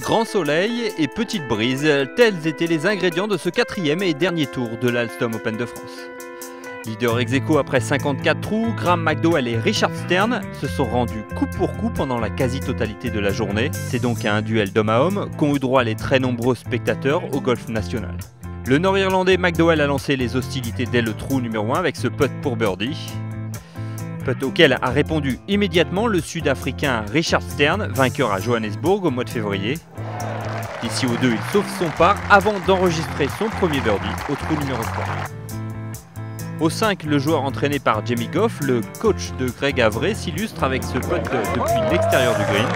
Grand soleil et petite brise, tels étaient les ingrédients de ce quatrième et dernier tour de l'Alstom Open de France. Leader ex aequo après 54 trous, Graham McDowell et Richard Stern se sont rendus coup pour coup pendant la quasi-totalité de la journée. C'est donc à un duel d'homme à homme qu'ont eu droit les très nombreux spectateurs au golf national. Le Nord-Irlandais McDowell a lancé les hostilités dès le trou numéro 1 avec ce putt pour birdie. Putt auquel a répondu immédiatement le Sud-Africain Richard Stern, vainqueur à Johannesburg au mois de février. Ici au 2, il sauve son par avant d'enregistrer son premier birdie au trou numéro 3. Au 5, le joueur entraîné par Jamie Goff, le coach de Greg Avray, s'illustre avec ce putt depuis l'extérieur du green.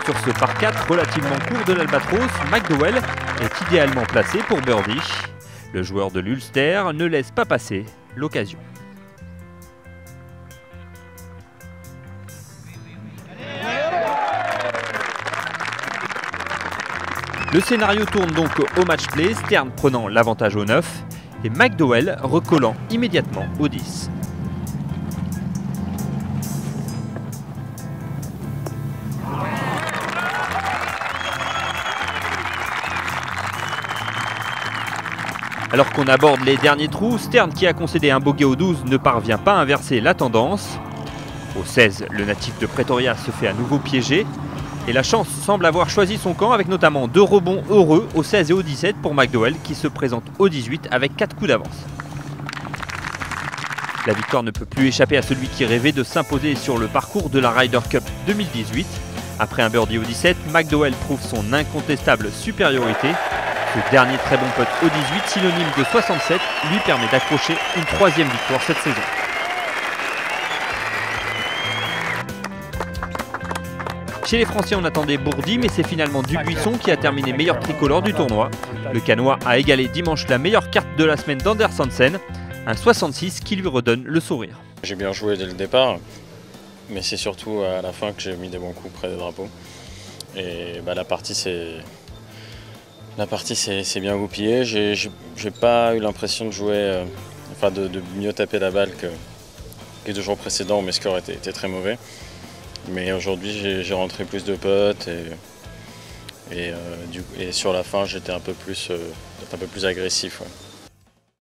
Sur ce par 4 relativement court de l'Albatros, McDowell est idéalement placé pour birdie. Le joueur de l'Ulster ne laisse pas passer l'occasion. Le scénario tourne donc au match-play, Stern prenant l'avantage au 9 et McDowell recollant immédiatement au 10. Alors qu'on aborde les derniers trous, Stern, qui a concédé un bogey au 12, ne parvient pas à inverser la tendance. Au 16, le natif de Pretoria se fait à nouveau piéger. Et la chance semble avoir choisi son camp avec notamment 2 rebonds heureux au 16 et au 17 pour McDowell qui se présente au 18 avec 4 coups d'avance. La victoire ne peut plus échapper à celui qui rêvait de s'imposer sur le parcours de la Ryder Cup 2018. Après un birdie au 17, McDowell prouve son incontestable supériorité. Ce dernier très bon putt au 18, synonyme de 67, lui permet d'accrocher une 3e victoire cette saison. Chez les Français, on attendait Bourdi, mais c'est finalement Dubuisson qui a terminé meilleur tricolore du tournoi. Le Canois a égalé dimanche la meilleure carte de la semaine d'Anders Hansen, un 66 qui lui redonne le sourire. J'ai bien joué dès le départ, mais c'est surtout à la fin que j'ai mis des bons coups près des drapeaux. Et la partie s'est bien goupillée. J'ai pas eu l'impression de jouer, de mieux taper la balle que les 2 jours précédents où mes scores étaient très mauvais. Mais aujourd'hui, j'ai rentré plus de putts et sur la fin, j'étais un peu plus agressif. Ouais.